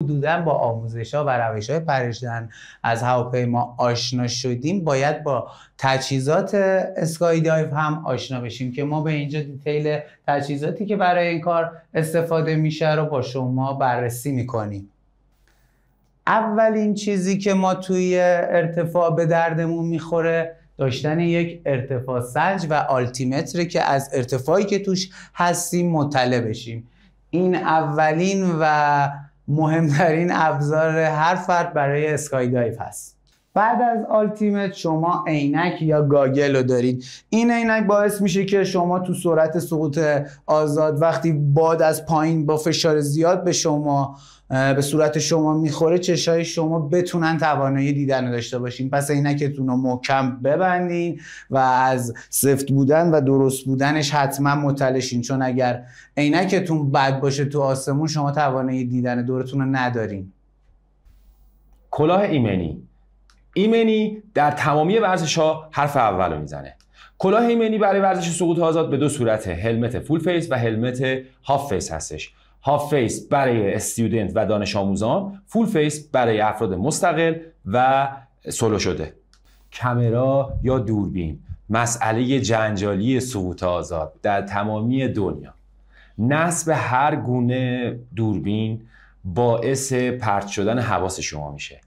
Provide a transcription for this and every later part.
حدوداً با آموزش‌ها و روش‌های پریدن از هواپیما آشنا شدیم، باید با تجهیزات اسکای دایو هم آشنا بشیم که ما به اینجا دیتیل تجهیزاتی که برای این کار استفاده میشه رو با شما بررسی میکنیم. اولین چیزی که ما توی ارتفاع به دردمون میخوره داشتن یک ارتفاع سنج و آلتیمتره که از ارتفاعی که توش هستیم مطلع بشیم. این اولین و مهمترین ابزار هر فرد برای اسکای دایو هست. بعد از آلتیمت شما عینک یا گاگل رو دارید. این عینک باعث میشه که شما تو سرعت سقوط آزاد وقتی باد از پایین با فشار زیاد به صورت شما میخوره، چشای شما بتونن توانایی دیدن رو داشته باشین. پس عینکتون رو محکم ببندین و از سفت بودن و درست بودنش حتما مطلع شین، چون اگر عینکتون بد باشه تو آسمون شما توانایی دیدن دورتون رو ندارین. کلاه ایمنی در تمامی ورزش‌ها حرف اول رو میزنه. کلاه ایمنی برای ورزش سقوط آزاد به دو صورته، هلمت فول فیس و هلمت هاف فیس هستش. هاف فیس برای استودنت و دانش آموزان، فول فیس برای افراد مستقل و سولو شده. کامرا یا دوربین مسئله جنجالی سقوط آزاد در تمامی دنیا. نصب هر گونه دوربین باعث پرت شدن حواس شما میشه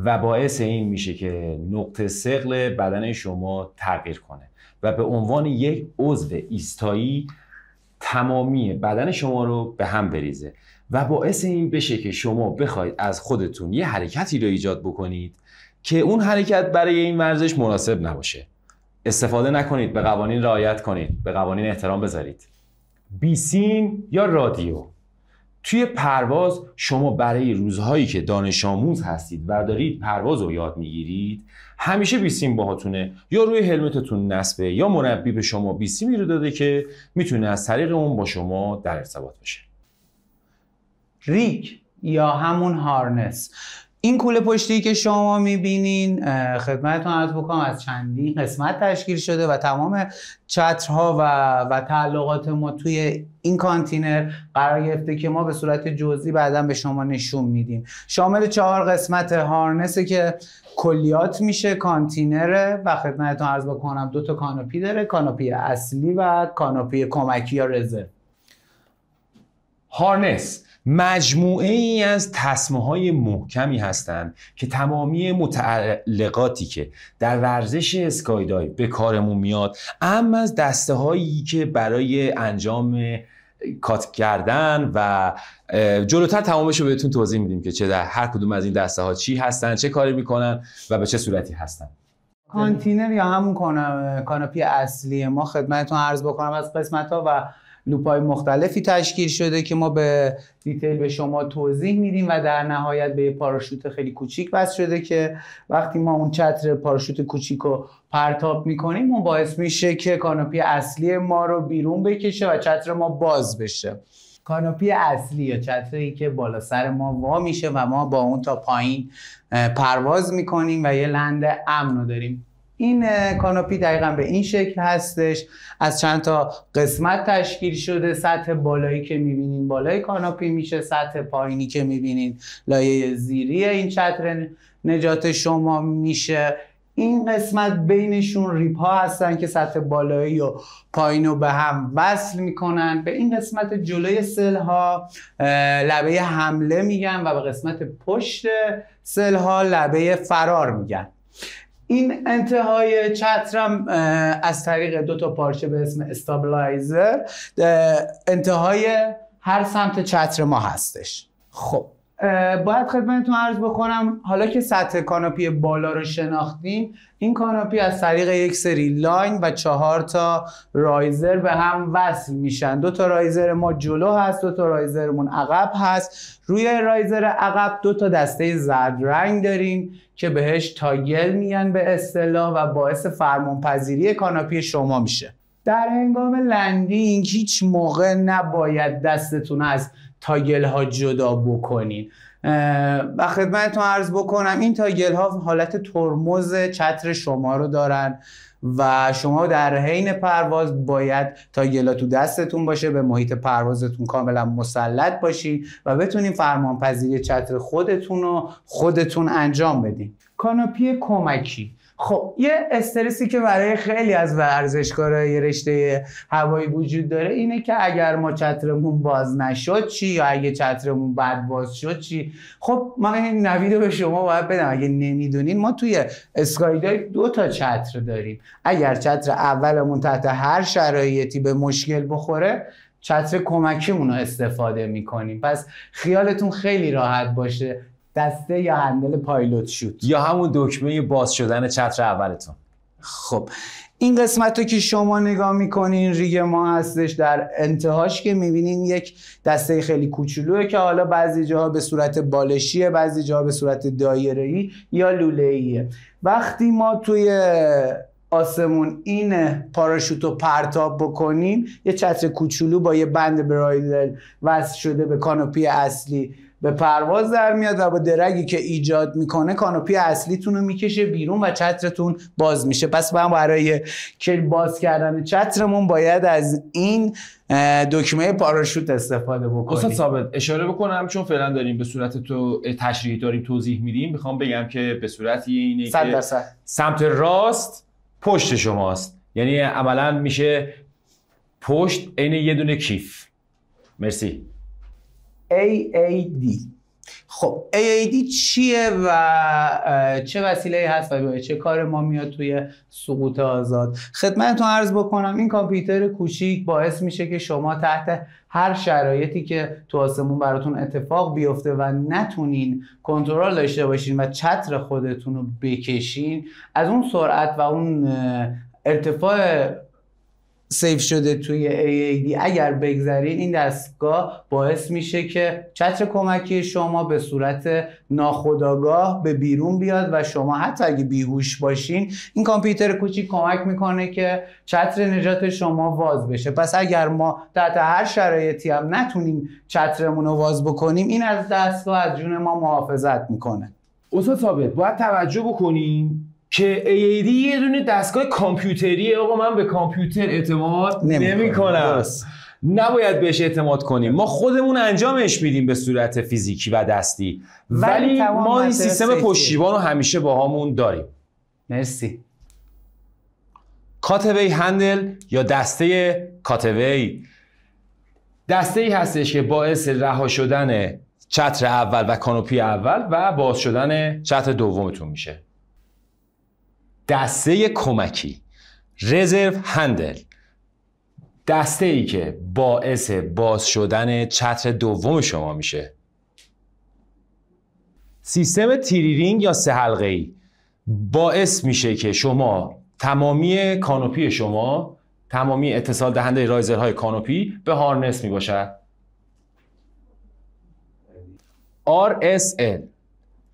و باعث این میشه که نقطه ثقل بدن شما تغییر کنه و به عنوان یک عضو ایستایی تمامی بدن شما رو به هم بریزه و باعث این بشه که شما بخواید از خودتون یه حرکتی رو ایجاد بکنید که اون حرکت برای این ورزش مناسب نباشه. استفاده نکنید، به قوانین رعایت کنید، به قوانین احترام بذارید. بیسیم یا رادیو. توی پرواز شما برای روزهایی که دانش آموز هستید و دارید پرواز رو یاد میگیرید همیشه بیسیم باهاتونه، یا روی هلمتتون نصبه یا مربی به شما بیسیمی رو داده که میتونه از طریق اون با شما در ارتباط باشه. ریگ یا همون هارنس، این کوله پشتی که شما میبینین خدمتتون عرض بکنم از چندین قسمت تشکیل شده و تمام چترها و تعلقات ما توی این کانتینر قرار گرفته که ما به صورت جزئی بعداً به شما نشون میدیم. شامل 4 قسمت هارنسه که کلیات میشه کانتینره و خدمتتون عرض بکنم 2 تا کانوپی داره، کانوپی اصلی و کانوپی کمکی یا رزرو. هارنس مجموعه ای از تسمه‌های محکمی هستند که تمامی متعلقاتی که در ورزش اسکای دایو به کارمون میاد، اما از دسته‌هایی که برای انجام کات کردن و جلوتر تمامش رو بهتون توضیح میدیم که چه در هر کدوم از این دسته‌ها چی هستن، چه کاری میکنن و به چه صورتی هستن. کانتینر یا همون کانوپی اصلی ما خدمتتون عرض بکنم از قسمت‌ها و لوپ‌های مختلفی تشکیل شده که ما به دیتیل به شما توضیح میدیم و در نهایت به یه پاراشوت خیلی کوچیک وصل شده که وقتی ما اون چتر پاراشوت کوچیک رو پرتاب میکنیم اون باعث میشه که کانوپی اصلی ما رو بیرون بکشه و چتر ما باز بشه. کانوپی اصلی یا چتری که بالا سر ما وا میشه و ما با اون تا پایین پرواز میکنیم و یه لند امن رو داریم. این کانوپی دقیقا به این شکل هستش، از چند تا قسمت تشکیل شده. سطح بالایی که میبینین بالای کانوپی میشه، سطح پایینی که میبینین لایه زیری این چتر نجات شما میشه. این قسمت بینشون ریپ ها هستن که سطح بالایی و پایین رو به هم وصل میکنن. به این قسمت جلوی سل ها لبه حمله میگن و به قسمت پشت سل ها لبه فرار میگن. این انتهای چترم از طریق 2 تا پارچه به اسم استابلایزر انتهای هر سمت چتر ما هستش. خب باید خدمتتون عرض بکنم حالا که سطح کانوپی بالا رو شناختیم، این کانوپی از طریق یک سری لاین و 4 تا رایزر به هم وصل میشن. 2 تا رایزر ما جلو هست، 2 تا رایزرمون عقب هست. روی رایزر عقب 2 تا دسته زرد رنگ داریم که بهش تاگل میگن به اصطلاح و باعث فرمانپذیری کانوپی شما میشه. در هنگام لندینگ هیچ موقع نباید دستتون از تاگل ها جدا بکنین. و خدمتتون عرض بکنم این تاگل ها حالت ترمز چتر شما رو دارن و شما در حین پرواز باید تاگل ها تو دستتون باشه، به محیط پروازتون کاملا مسلط باشین و بتونین فرمانپذیری چتر خودتون رو خودتون انجام بدین. کانوپی کمکی، خب یه استرسی که برای خیلی از ورزشکارای رشته هوایی وجود داره اینه که اگر ما چترمون باز نشد چی، یا اگه چترمون بد باز شد چی. خب من این نویدو به شما باید بدم، اگه نمیدونین ما توی اسکایدایو 2 تا چتر داریم. اگر چتر اولمون تحت هر شرایطی به مشکل بخوره چتر کمکیمون رو استفاده میکنیم. پس خیالتون خیلی راحت باشه، دسته یا هندل پایلوت شوت یا همون دکمه باز شدن چتر اولتون. خب این قسمت رو که شما نگاه میکنین ریگ ما هستش، در انتهاش که میبینین یک دسته خیلی کوچولوه که حالا بعضی جاها به صورت بالشیه، بعضی جاها به صورت دایره‌ای یا لوله‌ایه. وقتی ما توی آسمون این پاراشوت رو پرتاب بکنیم یه چتر کوچولو با یه بند برایدل وصل شده به کانوپی اصلی به پرواز در میاد و با درگی که ایجاد میکنه کانوپی اصلیتون رو میکشه بیرون و چترتون باز میشه. پس من برای باز کردن چترمون باید از این دکمه پاراشوت استفاده بکنیم. استاد ثابت اشاره بکنم چون فعلا داریم به صورت تو تشریحی داریم توضیح میدیم، میخوام بگم که به صورت اینه که سمت راست پشت شماست، یعنی عملا میشه پشت عین یه دونه کیف. مرسی. AAD. خب AAD چیه و چه وسیله هست و چه کار ما میاد توی سقوط آزاد؟ خدمتتون عرض بکنم این کامپیوتر کوچیک باعث میشه که شما تحت هر شرایطی که تو آسمون براتون اتفاق بیفته و نتونین کنترل داشته باشین و چتر خودتون رو بکشین، از اون سرعت و اون ارتفاع سیو شده توی AAD اگر بگذارین این دستگاه باعث میشه که چتر کمکی شما به صورت ناخودآگاه به بیرون بیاد و شما حتی اگه بیهوش باشین این کامپیوتر کوچیک کمک میکنه که چتر نجات شما واز بشه. پس اگر ما تحت هر شرایطی هم نتونیم چترمون رو واز بکنیم این از دستگاه از جون ما محافظت میکنه. استاد ثابت باید توجه بکنیم که AAD یه دونه دستگاه کامپیوتریه. آقا من به کامپیوتر اعتماد نمی‌کنم. نباید بهش اعتماد کنیم، ما خودمون انجامش میدیم به صورت فیزیکی و دستی، ولی ما این سیستم پشتیبان رو همیشه با همون داریم. مرسی. کاتوی هندل یا دسته کاتوی دسته‌ای هستش که باعث رها شدن چتر اول و کانوپی اول و باز شدن چتر دومتون میشه. دسته کمکی رزرو هندل دسته ای که باعث باز شدن چتر دوم شما میشه. سیستم تیریرینگ یا 3 حلقه‌ای باعث میشه که شما تمامی کانوپی شما، تمامی اتصال دهنده رایزرهای کانوپی به هارنس می باشد. RSL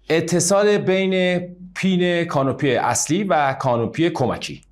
اتصال بین پین کانوپی اصلی و کانوپی کمکی.